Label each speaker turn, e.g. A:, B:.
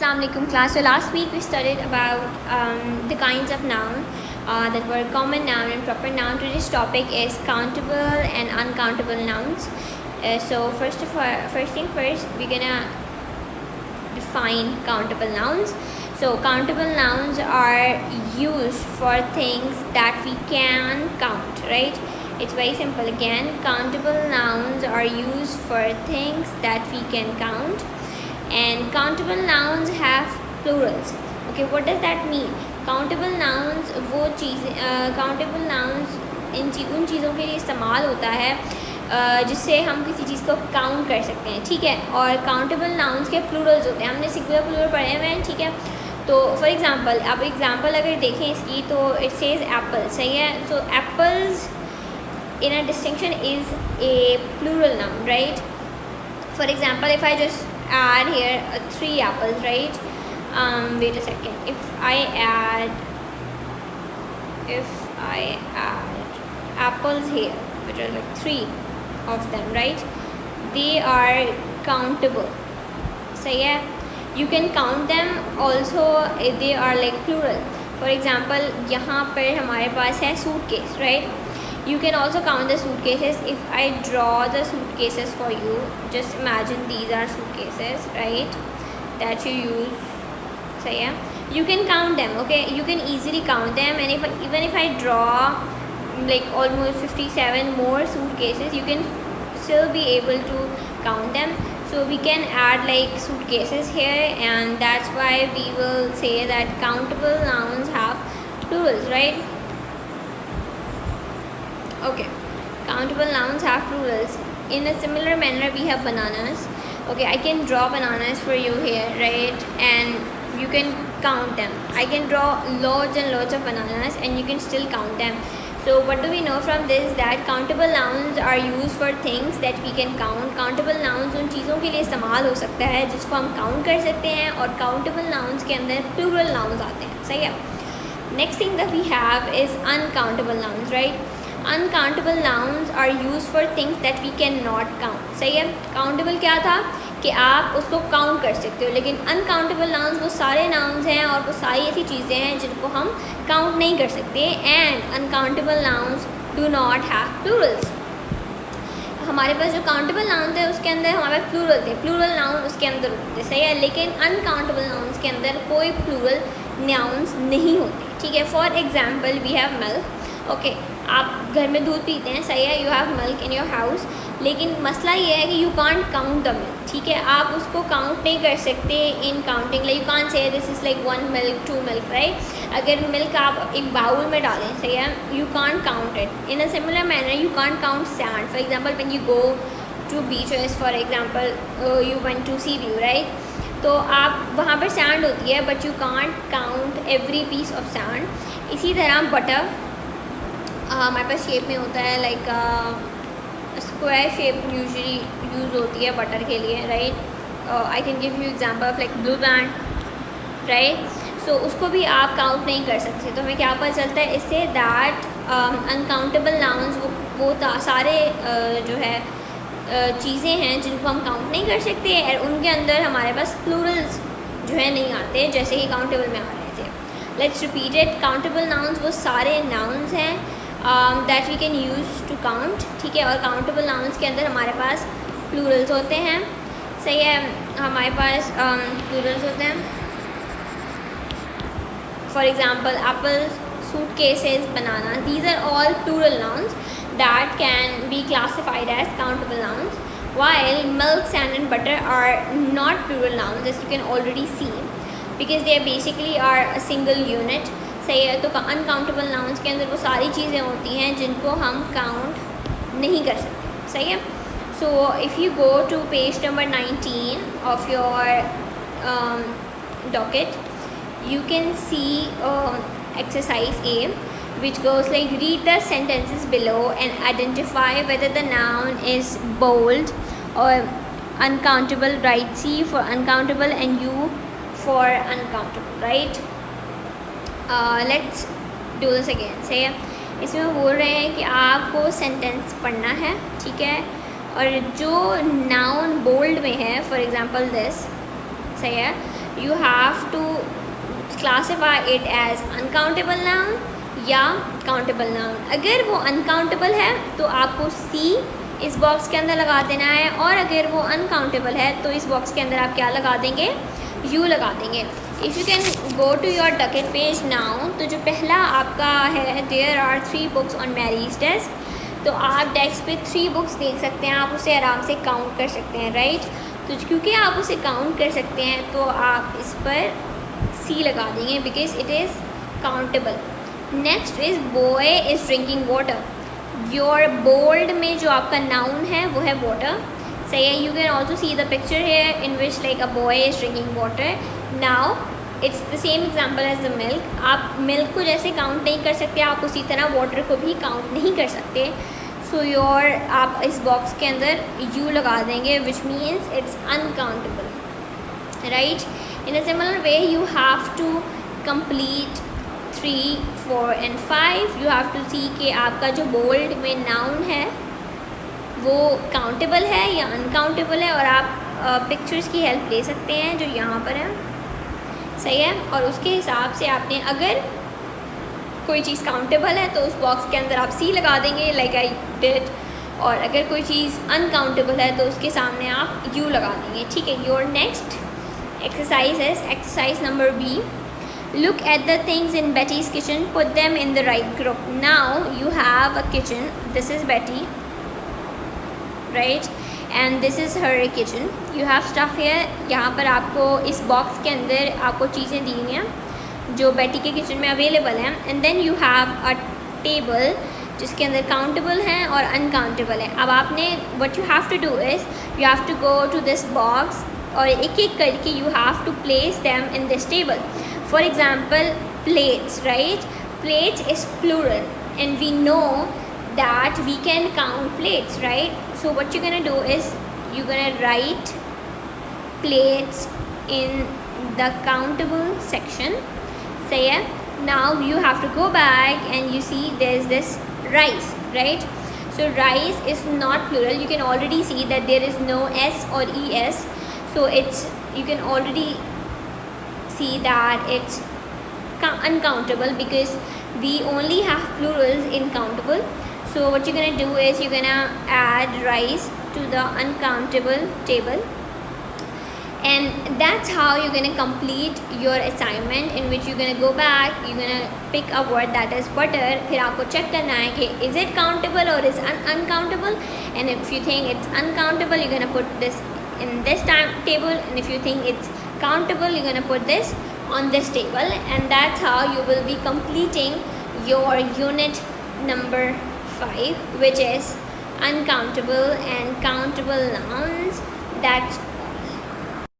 A: Assalamu alaikum class. So last week we studied about the kinds of noun that were common noun and proper noun. Today's topic is countable and uncountable nouns. So first thing first, we're gonna define countable nouns. So countable nouns are used for things that we can count, right? It's very simple. Again, countable nouns are used for things that we can count, and countable nouns have plurals. Okay, what does that mean? Countable nouns वो चीज़ें countable nouns उन चीज़ों के लिए इस्तेमाल होता है जिससे हम किसी चीज़ को काउंट कर सकते हैं, ठीक है। और काउंटेबल नाउन्स के प्लूरल्स होते हैं, हमने सिंगुलर प्लूरल पढ़े हुए हैं, ठीक है। तो फॉर एग्जांपल, अब एग्जांपल अगर देखें इसकी तो इट सेज एप्पल, सही है। सो apples in a distinction is a plural noun, right? For example, if I just add here 3 apples, right? Wait a second. If I add apples here, which are like 3 of them, right? They are countable. So yeah, you can count them also. They are like plural. For example, यहाँ पर हमारे पास है suitcase, right? You can also count the suitcases. If I draw the suitcases for you, just imagine these are suitcases, right, that you use. So yeah, you can count them, okay? You can easily count them, and even if I draw like almost 57 more suitcases, you can still be able to count them. So we can add like suitcases here, and that's why we will say that countable nouns have plurals, right? Okay, countable nouns have plurals. In a similar manner, we have bananas. Okay, I can draw bananas for you here, right? And you can count them. I can draw loads and loads of bananas, and you can still count them. So what do we know from this? That countable nouns are used for things that we can count. Countable nouns उन चीज़ों के लिए इस्तेमाल हो सकता है जिसको हम count कर सकते हैं, और countable nouns के अंदर plural nouns आते हैं, सही है। Next thing that we have is uncountable nouns, right? Uncountable nouns are used for things that we cannot count, सही है। countable क्या था कि आप उसको काउंट कर सकते हो, लेकिन uncountable nouns वो सारे nouns हैं और वो सारी ऐसी चीज़ें हैं जिनको हम काउंट नहीं कर सकते। and uncountable nouns do not have plurals. हमारे पास जो काउंटेबल नाउन थे उसके अंदर हमारे पास प्लूरल थे, प्लूरल नाउन उसके अंदर होते, सही है। लेकिन अनकाउंटेबल नाउन्स के अंदर कोई प्लूरल नाउन्स नहीं होते, ठीक है। For example, we have milk. Okay, आप घर में दूध पीते हैं, सही है, you have milk in your house, लेकिन मसला ये है कि you can't count the milk, ठीक है। आप उसको काउंट नहीं कर सकते in counting, like you can't say this is like 1 milk 2 milk, right. अगर मिल्क आप एक बाउल में डालें, सही है, you can't count it. In a similar manner, you can't count sand. For example, when you go to beaches, for example you went to sea view, right, तो आप वहाँ पर सैंड होती है, but you can't count every piece of sand. इसी तरह butter हमारे पास शेप में होता है, like square shape usually use होती है बटर के लिए, राइट। I can give you example of like blue band, right. So उसको भी आप काउंट नहीं कर सकते। तो हमें क्या पता चलता है इससे, दैट अनकाउंटेबल नाउन्स वो सारे जो है चीज़ें हैं जिनको हम काउंट नहीं कर सकते, और उनके अंदर हमारे पास प्लूरल्स जो है नहीं आते जैसे कि काउंटेबल में आ रहे थे। Let's repeat it. Countable nouns वो सारे नाउन्स हैं that we can use to count, ठीक है। और काउंटेबल नाउन्स के अंदर हमारे पास प्लूरल्स होते हैं, सही है, हमारे पास प्लूरल्स होते हैं। For example, apples, suitcases, banana, these are all plural nouns that can be classified as countable nouns, while milk, sand and butter are not plural nouns, as you can already see, because they basically are a single unit, सही है। तो uncountable nouns के अंदर वो सारी चीज़ें होती हैं जिनको हम काउंट नहीं कर सकते, सही है। So if you go to page number 19 of your docket, you can see exercise A, which goes like, read the sentences below and identify whether the noun is bold or uncountable. Write C for uncountable and U for uncountable, right? Let's do this again. सही है, इसमें वो बोल रहे हैं कि आपको sentence पढ़ना है, ठीक है, और जो नाउन बोल्ड में है, फॉर एग्जांपल दिस, सही है, you have to classify it as uncountable noun या countable noun. अगर वो uncountable है तो आपको C इस बॉक्स के अंदर लगा देना है, और अगर वो uncountable है तो इस बॉक्स के अंदर आप क्या लगा देंगे, U लगा देंगे. If you can go to your docket page now, तो जो पहला आपका है there are 3 books on Mary's desk, तो आप डेस्क पे 3 बुक्स देख सकते हैं, आप उसे आराम से काउंट कर सकते हैं, राइट. तो क्योंकि आप उसे काउंट कर सकते हैं तो आप इस पर C लगा देंगे because it is countable. Next is boy is drinking water. Your bold में जो आपका नाउन है वो है वाटर, सही है. You can also see the picture here in which like a boy is drinking water. Now it's the same example as the milk. आप milk को जैसे काउंट नहीं कर सकते, आप उसी तरह वाटर को भी काउंट नहीं कर सकते. सो योर आप इस बॉक्स के अंदर यू लगा देंगे which means it's uncountable, right. In a similar way you have to complete 3, 4 and 5. You have to see कि आपका जो बोल्ड में नाउन है वो काउंटेबल है या अनकाउंटेबल है, और आप पिक्चर्स की हेल्प ले सकते हैं जो यहाँ पर है, सही है. और उसके हिसाब से आपने अगर कोई चीज़ काउंटेबल है तो उस बॉक्स के अंदर आप C लगा देंगे लाइक आई डिड, और अगर कोई चीज़ अनकाउंटेबल है तो उसके सामने आप U लगा देंगे, ठीक है. Your next exercise is exercise number B. Look at the things in Betty's kitchen, put them in the right group. Now you have a kitchen, this is Betty, right, and this is her kitchen. You have stuff here. यहाँ पर आपको इस box के अंदर आपको चीज़ें दी हुई हैं जो बेटी के किचन में अवेलेबल हैं, and then you have a table जिसके अंदर काउंटेबल हैं और अनकाउंटेबल हैं. अब आपने what you have to do is you have to go to this box और एक एक करके you have to place them in this table. For example plates, right? Plates is plural and we know that we can count plates, right? So what you're gonna do is you're gonna write plates in the countable section. So yeah, now you have to go back and you see there's this rice, right? So rice is not plural. You can already see that there is no s or es, so it's, you can already see that it's uncountable because we only have plurals in countable. So what you're gonna do is you're gonna add rice to the uncountable table, and that's how you're gonna complete your assignment, in which you're gonna go back, you're gonna pick a word that is butter. फिर आपको check करना है कि is it countable or is uncountable, and if you think it's uncountable you're gonna put this in this time table, and if you think it's countable you're gonna put this on this table, and that's how you will be completing your unit number 5, which is uncountable and countable nouns. That's